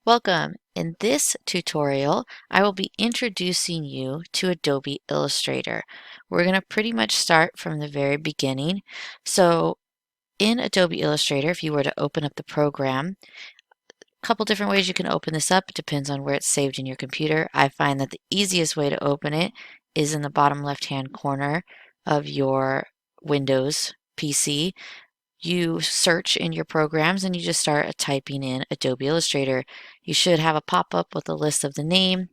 Welcome. In this tutorial, I will be introducing you to Adobe Illustrator. We're going to pretty much start from the very beginning. So in Adobe Illustrator, if you were to open up the program, a couple different ways you can open this up. It depends on where it's saved in your computer. I find that the easiest way to open it is in the bottom left-hand corner of your Windows PC. You search in your programs and you just start typing in Adobe Illustrator. You should have a pop-up with a list of the name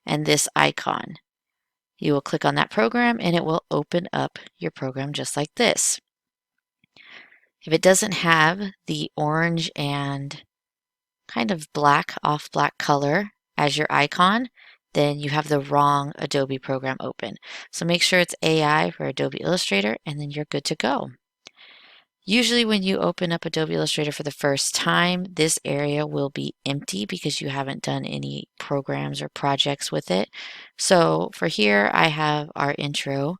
and this icon. You will click on that program and it will open up your program just like this. If it doesn't have the orange and kind of black, off black color as your icon, then you have the wrong Adobe program open. So make sure it's AI for Adobe Illustrator and then you're good to go. Usually when you open up Adobe Illustrator for the first time, this area will be empty because you haven't done any programs or projects with it. So for here, I have our intro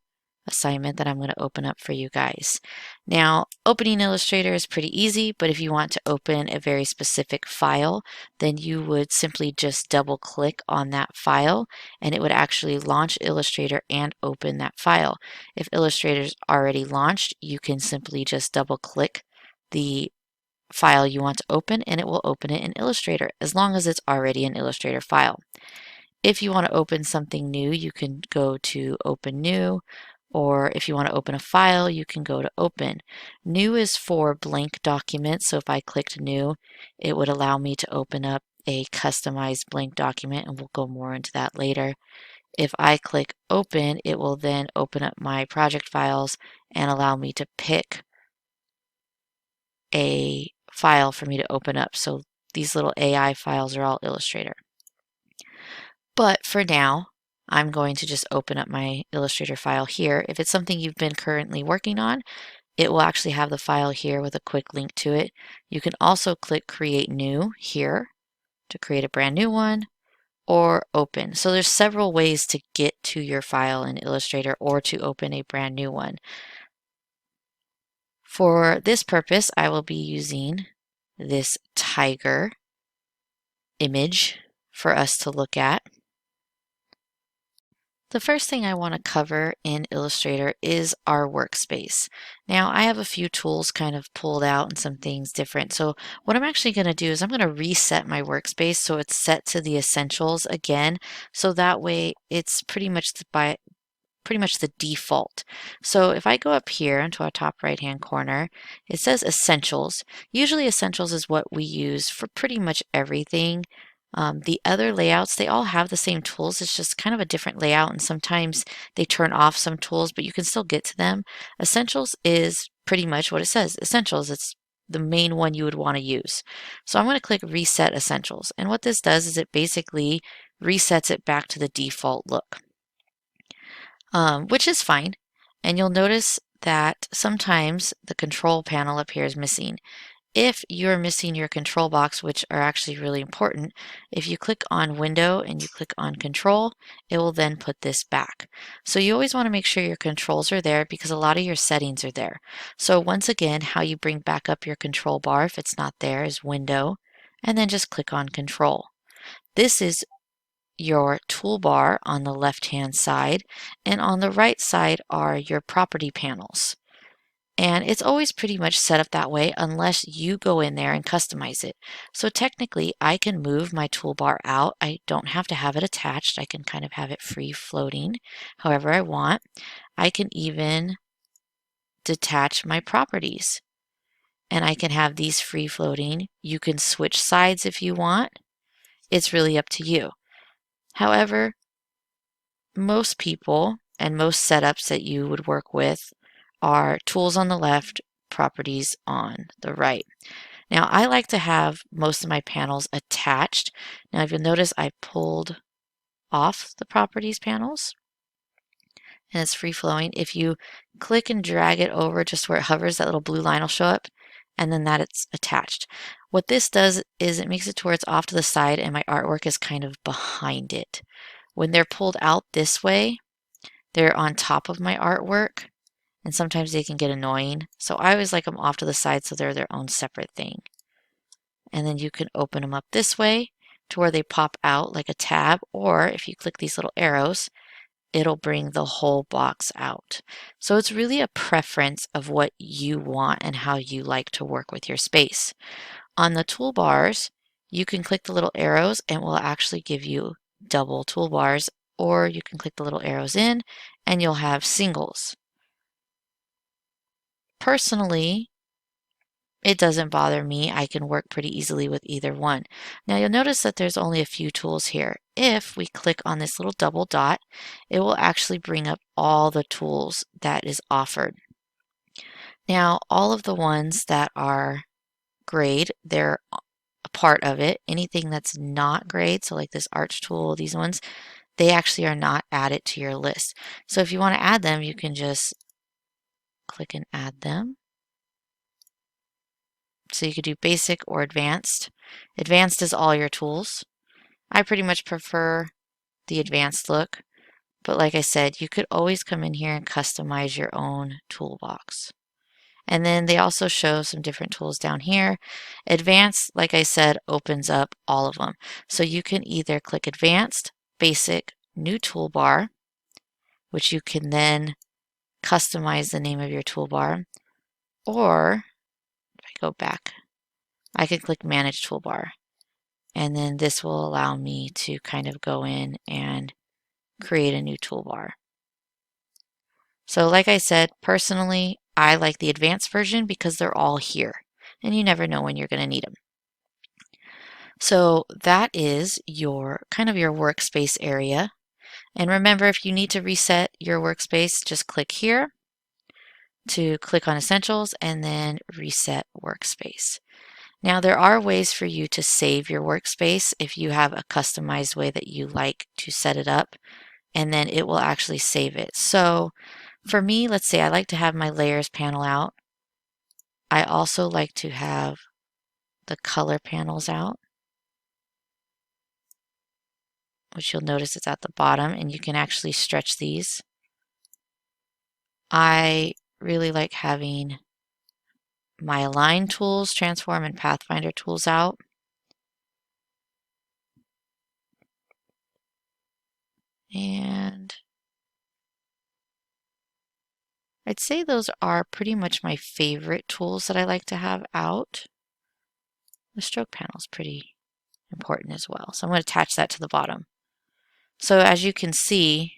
assignment that I'm going to open up for you guys. Now, opening Illustrator is pretty easy, but if you want to open a very specific file, then you would simply just double click on that file and it would actually launch Illustrator and open that file. If Illustrator is already launched, you can simply just double click the file you want to open and it will open it in Illustrator as long as it's already an Illustrator file. If you want to open something new, you can go to Open New, or if you want to open a file, you can go to Open. New is for blank documents, so if I clicked New, it would allow me to open up a customized blank document, and we'll go more into that later. If I click Open, it will then open up my project files and allow me to pick a file for me to open up. So these little AI files are all Illustrator. But for now, I'm going to just open up my Illustrator file here. If it's something you've been currently working on, it will actually have the file here with a quick link to it. You can also click Create New here to create a brand new one, or Open. So there's several ways to get to your file in Illustrator or to open a brand new one. For this purpose, I will be using this tiger image for us to look at. The first thing I want to cover in Illustrator is our workspace. Now I have a few tools kind of pulled out and some things different. So what I'm actually going to do is I'm going to reset my workspace so it's set to the essentials again. So that way it's pretty much the default. So if I go up here into our top right hand corner, it says Essentials. Usually Essentials is what we use for pretty much everything. The other layouts, they all have the same tools. It's just kind of a different layout, and sometimes they turn off some tools, but you can still get to them. Essentials is pretty much what it says. Essentials, it's the main one you would want to use. So I'm going to click Reset Essentials. And what this does is it basically resets it back to the default look, which is fine. And you'll notice that sometimes the control panel up here is missing. If you're missing your control box, which are actually really important, if you click on Window and you click on Control, it will then put this back. So you always want to make sure your controls are there because a lot of your settings are there. So once again, how you bring back up your control bar if it's not there is Window, and then just click on Control. This is your toolbar on the left-hand side, and on the right side are your property panels. And it's always pretty much set up that way unless you go in there and customize it. So technically, I can move my toolbar out. I don't have to have it attached. I can kind of have it free floating however I want. I can even detach my properties. And I can have these free floating. You can switch sides if you want. It's really up to you. However, most people and most setups that you would work with are tools on the left, properties on the right. Now I like to have most of my panels attached. Now if you'll notice I pulled off the properties panels and it's free flowing. If you click and drag it over just where it hovers, that little blue line will show up and then that it's attached. What this does is it makes it to where it's off to the side and my artwork is kind of behind it. When they're pulled out this way, they're on top of my artwork. And sometimes they can get annoying. So I always like them off to the side so they're their own separate thing. And then you can open them up this way to where they pop out like a tab, or if you click these little arrows, it'll bring the whole box out. So it's really a preference of what you want and how you like to work with your space. On the toolbars, you can click the little arrows and it will actually give you double toolbars, or you can click the little arrows in and you'll have singles. Personally, it doesn't bother me. I can work pretty easily with either one. Now you'll notice that there's only a few tools here. If we click on this little double dot, it will actually bring up all the tools that is offered. Now, all of the ones that are grayed, they're a part of it. Anything that's not grayed, so like this arch tool, these ones, they actually are not added to your list. So if you want to add them, you can just click and add them. So you could do basic or advanced. Advanced is all your tools. I pretty much prefer the advanced look, but like I said, you could always come in here and customize your own toolbox. And then they also show some different tools down here. Advanced, like I said, opens up all of them. So you can either click Advanced, Basic, New Toolbar, which you can then customize the name of your toolbar, or if I go back, I can click Manage Toolbar. And then this will allow me to kind of go in and create a new toolbar. So like I said, personally, I like the advanced version because they're all here and you never know when you're going to need them. So that is your kind of your workspace area. And remember, if you need to reset your workspace, just click here to click on Essentials and then Reset Workspace. Now there are ways for you to save your workspace if you have a customized way that you like to set it up, and then it will actually save it. So for me, let's say I like to have my layers panel out. I also like to have the color panels out, which you'll notice it's at the bottom, and you can actually stretch these. I really like having my align tools, transform, and pathfinder tools out. And I'd say those are pretty much my favorite tools that I like to have out. The stroke panel is pretty important as well. So I'm going to attach that to the bottom. So as you can see,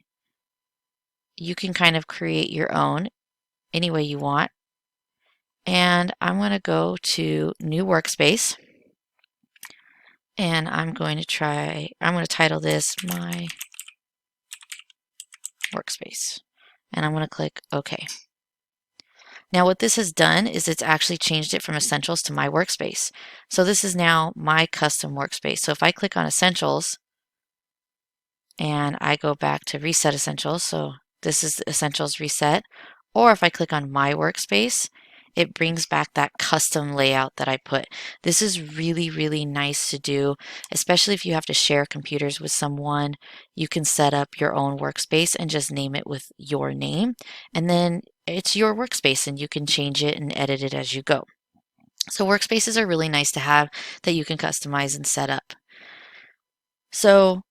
you can kind of create your own any way you want. And I'm going to go to New Workspace. And I'm going to title this My Workspace. And I'm going to click OK. Now what this has done is it's actually changed it from Essentials to My Workspace. So this is now my custom workspace. So if I click on Essentials and I go back to Reset Essentials, so this is Essentials Reset, or if I click on My Workspace, it brings back that custom layout that I put. This is really, really nice to do, especially if you have to share computers with someone. You can set up your own workspace and just name it with your name, and then it's your workspace and you can change it and edit it as you go. So workspaces are really nice to have that you can customize and set up. So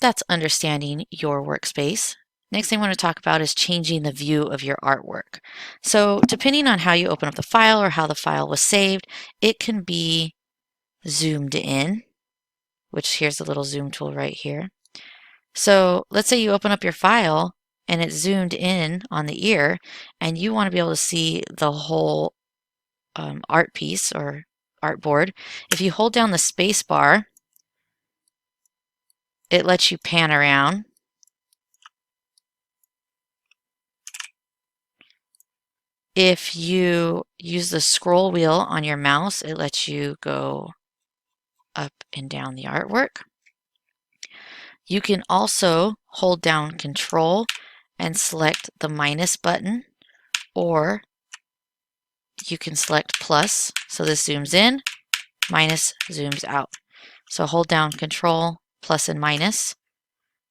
that's understanding your workspace. Next thing I want to talk about is changing the view of your artwork. So depending on how you open up the file or how the file was saved, it can be zoomed in, which here's the little zoom tool right here. So let's say you open up your file and it's zoomed in on the ear and you want to be able to see the whole art piece or artboard. If you hold down the space bar, it lets you pan around. If you use the scroll wheel on your mouse, it lets you go up and down the artwork. You can also hold down Control and select the minus button, or you can select plus. So this zooms in, minus zooms out. So hold down Control, plus and minus,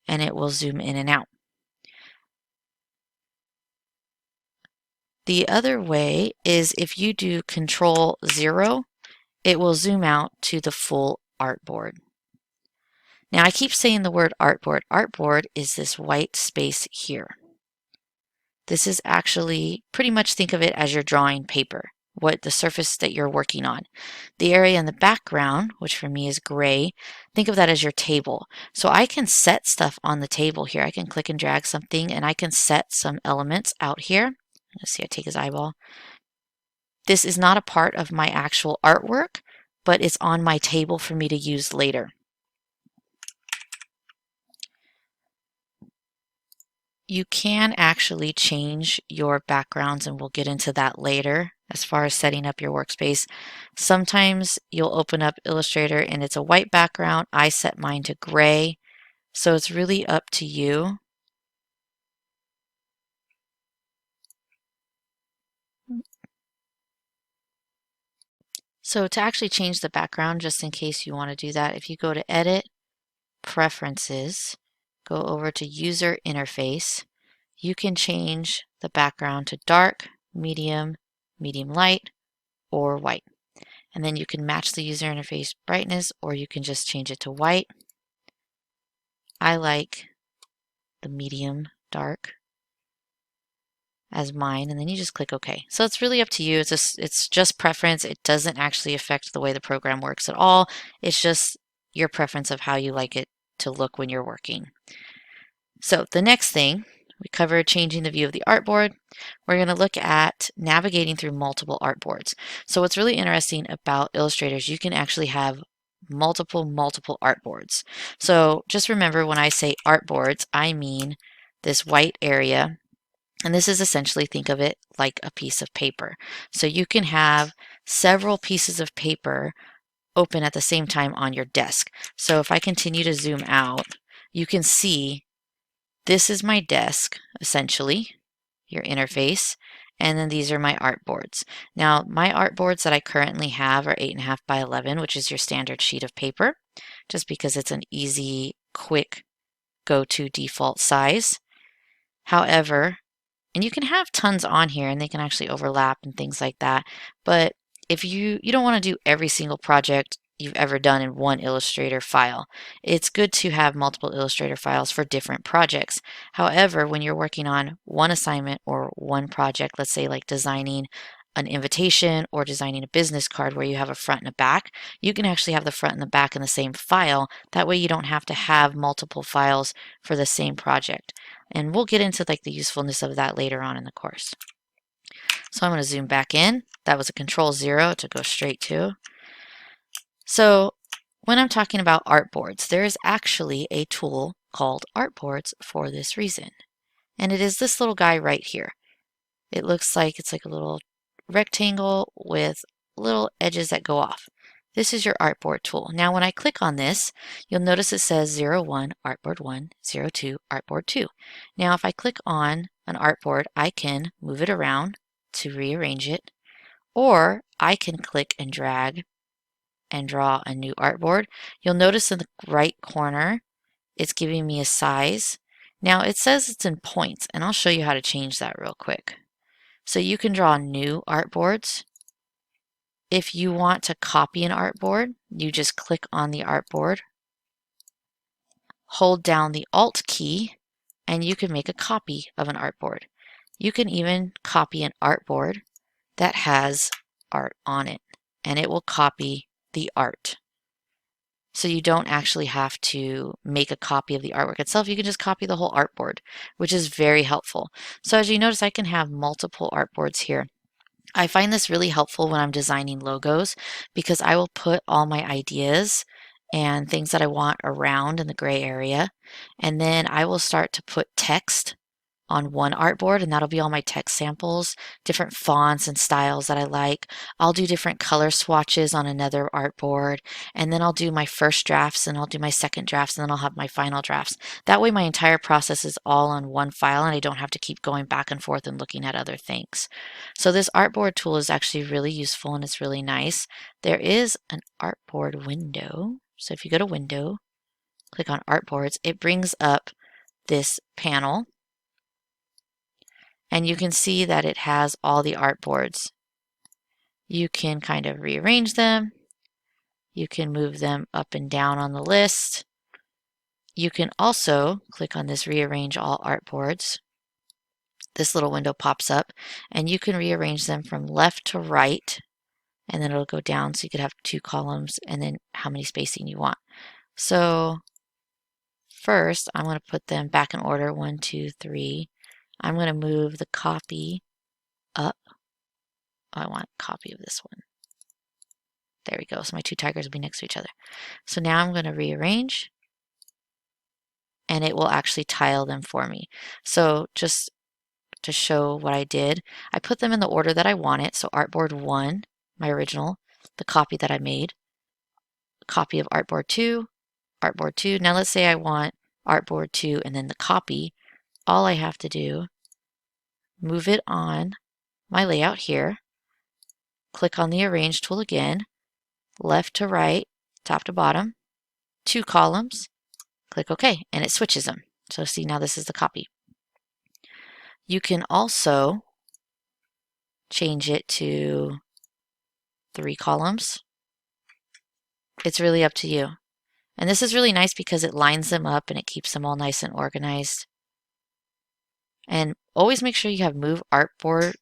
and it will zoom in and out. The other way is if you do Control 0, it will zoom out to the full artboard. Now I keep saying the word artboard. Artboard is this white space here. This is actually pretty much think of it as your drawing paper, what the surface that you're working on. The area in the background, which for me is gray, think of that as your table. So I can set stuff on the table here. I can click and drag something and I can set some elements out here. Let's see, I take his eyeball. This is not a part of my actual artwork, but it's on my table for me to use later. You can actually change your backgrounds, and we'll get into that later as far as setting up your workspace. Sometimes you'll open up Illustrator and it's a white background. I set mine to gray, so it's really up to you. So to actually change the background, just in case you want to do that, if you go to Edit, Preferences, go over to User Interface, you can change the background to dark, medium, medium light, or white. And then you can match the user interface brightness, or you can just change it to white. I like the medium dark as mine, and then you just click OK. So it's really up to you. It's just preference. It doesn't actually affect the way the program works at all. It's just your preference of how you like it to look when you're working. So the next thing, we covered changing the view of the artboard. We're going to look at navigating through multiple artboards. So what's really interesting about Illustrator is you can actually have multiple artboards. So just remember, when I say artboards, I mean this white area, and this is essentially, think of it like a piece of paper. So you can have several pieces of paper open at the same time on your desk. So if I continue to zoom out, you can see this is my desk, essentially, your interface, and then these are my artboards. Now, my artboards that I currently have are 8.5 by 11, which is your standard sheet of paper, just because it's an easy, quick, go-to default size. However, and you can have tons on here and they can actually overlap and things like that, but if you don't want to do every single project you've ever done in one Illustrator file. It's good to have multiple Illustrator files for different projects. However, when you're working on one assignment or one project, let's say like designing an invitation or designing a business card where you have a front and a back, you can actually have the front and the back in the same file. That way you don't have to have multiple files for the same project. And we'll get into like the usefulness of that later on in the course. So I'm going to zoom back in. That was a Control-0 to go straight to. So when I'm talking about artboards, there is actually a tool called Artboards for this reason. And it is this little guy right here. It looks like it's like a little rectangle with little edges that go off. This is your Artboard tool. Now when I click on this, you'll notice it says 01 Artboard 1, 02 Artboard 2. Now if I click on an artboard, I can move it around to rearrange it, or I can click and drag and draw a new artboard. You'll notice in the right corner, it's giving me a size. Now it says it's in points, and I'll show you how to change that real quick. So you can draw new artboards. If you want to copy an artboard, you just click on the artboard, hold down the Alt key, and you can make a copy of an artboard. You can even copy an artboard that has art on it, and it will copy the art. So you don't actually have to make a copy of the artwork itself. You can just copy the whole artboard, which is very helpful. So as you notice, I can have multiple artboards here. I find this really helpful when I'm designing logos because I will put all my ideas and things that I want around in the gray area, and then I will start to put text on one artboard, and that'll be all my text samples, different fonts and styles that I like. I'll do different color swatches on another artboard, and then I'll do my first drafts, and I'll do my second drafts, and then I'll have my final drafts. That way my entire process is all on one file, and I don't have to keep going back and forth and looking at other things. So this Artboard tool is actually really useful, and it's really nice. There is an artboard window. So if you go to Window, click on Artboards, it brings up this panel. And you can see that it has all the artboards. You can kind of rearrange them. You can move them up and down on the list. You can also click on this Rearrange All Artboards. This little window pops up, and you can rearrange them from left to right, and then it'll go down so you could have 2 columns and then how many spacing you want. So first, I'm going to put them back in order, 1, 2, 3. I'm going to move the copy up. I want a copy of this one. There we go. So my 2 tigers will be next to each other. So now I'm going to rearrange, and it will actually tile them for me. So just to show what I did, I put them in the order that I want it. So Artboard 1, my original, the copy that I made, copy of Artboard 2, Artboard 2. Now let's say I want Artboard 2 and then the copy. All I have to do, move it on my layout here, click on the Arrange tool again, left to right, top to bottom, 2 columns, click OK, and it switches them. So see, now this is the copy. You can also change it to 3 columns. It's really up to you. And this is really nice because it lines them up and it keeps them all nice and organized. And always make sure you have Move Artwork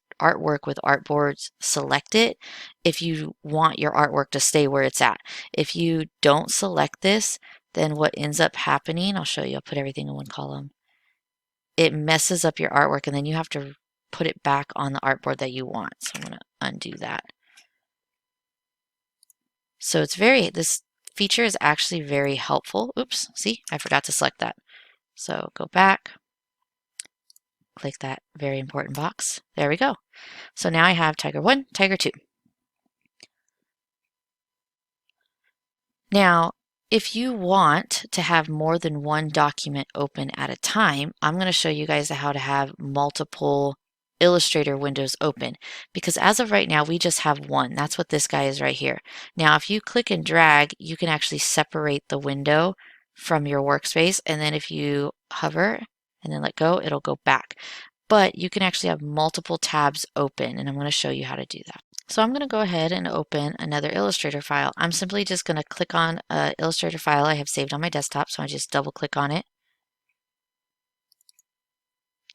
with Artboards selected if you want your artwork to stay where it's at. If you don't select this, then what ends up happening, I'll show you, I'll put everything in one column. It messes up your artwork and then you have to put it back on the artboard that you want. So I'm going to undo that. So this feature is actually very helpful. Oops, see, I forgot to select that. So go back, click that very important box. There we go. So now I have Tiger 1, Tiger 2. Now, if you want to have more than one document open at a time, I'm going to show you guys how to have multiple Illustrator windows open, because as of right now we just have one. That's what this guy is right here. Now if you click and drag, you can actually separate the window from your workspace, and then if you hover and then let go, it'll go back. But you can actually have multiple tabs open, and I'm going to show you how to do that. So I'm going to go ahead and open another Illustrator file. I'm simply just going to click on an Illustrator file I have saved on my desktop, so I just double click on it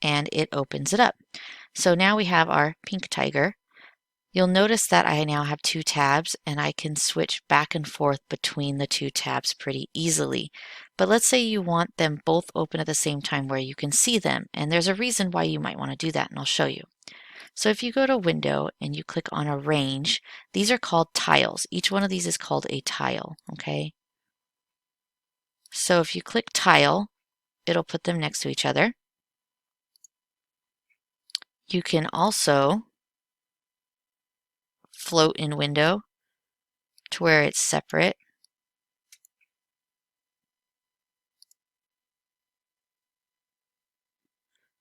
and it opens it up. So now we have our pink tiger. You'll notice that I now have 2 tabs and I can switch back and forth between the 2 tabs pretty easily. But let's say you want them both open at the same time where you can see them, and there's a reason why you might want to do that, and I'll show you. So if you go to Window and you click on Arrange, these are called tiles. Each one of these is called a tile, okay? So if you click Tile, it'll put them next to each other. You can also float in Window to where it's separate.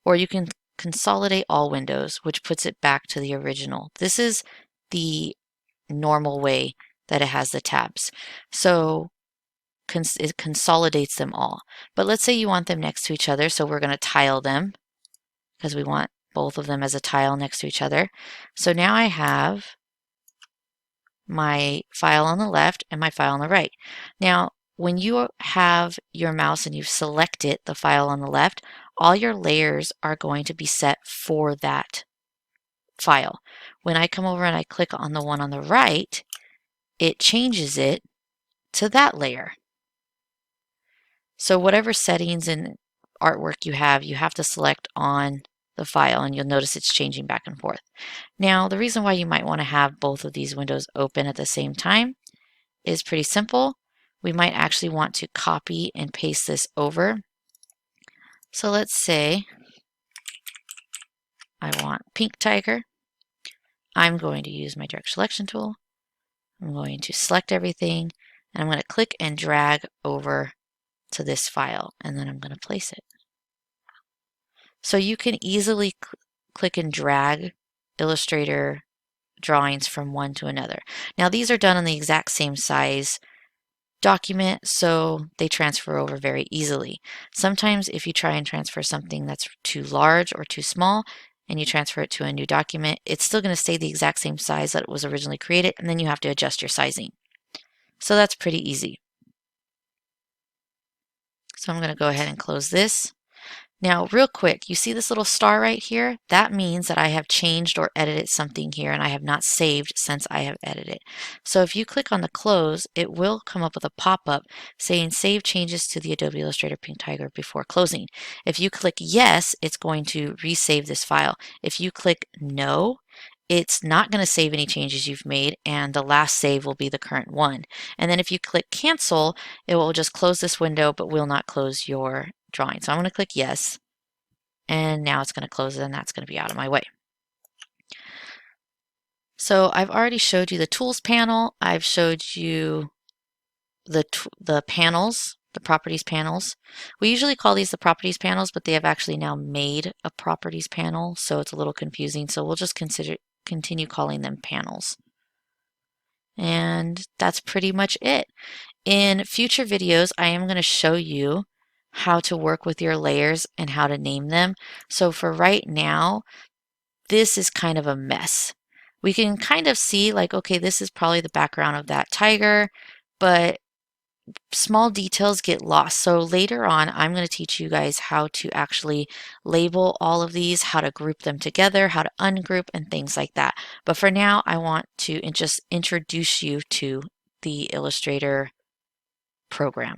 Or you can consolidate all windows, which puts it back to the original. This is the normal way that it has the tabs. So it consolidates them all. But let's say you want them next to each other, so we're going to tile them because we want both of them as a tile next to each other. So now I have my file on the left and my file on the right. Now, when you have your mouse and you've selected the file on the left, all your layers are going to be set for that file. When I come over and I click on the one on the right, it changes it to that layer. So whatever settings and artwork you have to select on the file, and you'll notice it's changing back and forth. Now, the reason why you might want to have both of these windows open at the same time is pretty simple. We might actually want to copy and paste this over. So let's say I want pink tiger. I'm going to use my direct selection tool. I'm going to select everything, and I'm going to click and drag over to this file, and then I'm going to place it. So you can easily click and drag Illustrator drawings from one to another. Now these are done on the exact same size document, so they transfer over very easily. Sometimes if you try and transfer something that's too large or too small and you transfer it to a new document, it's still going to stay the exact same size that it was originally created, and then you have to adjust your sizing. So that's pretty easy. So I'm going to go ahead and close this. Now, real quick, you see this little star right here? That means that I have changed or edited something here and I have not saved since I have edited. So if you click on the close, it will come up with a pop-up saying save changes to the Adobe Illustrator Pink Tiger before closing. If you click yes, it's going to resave this file. If you click no, it's not going to save any changes you've made, and the last save will be the current one. And then if you click cancel, it will just close this window but will not close your drawing. So I'm going to click yes, and now it's going to close it, and that's going to be out of my way. So I've already showed you the tools panel. I've showed you the panels, the properties panels. We usually call these the properties panels, but they have actually now made a properties panel, so it's a little confusing. So we'll just continue calling them panels. And that's pretty much it. In future videos, I am going to show you how to work with your layers and how to name them. So for right now, this is kind of a mess. We can kind of see like, okay, this is probably the background of that tiger, but small details get lost. So later on, I'm going to teach you guys how to actually label all of these, how to group them together, how to ungroup, and things like that. But for now, I want to just introduce you to the Illustrator program.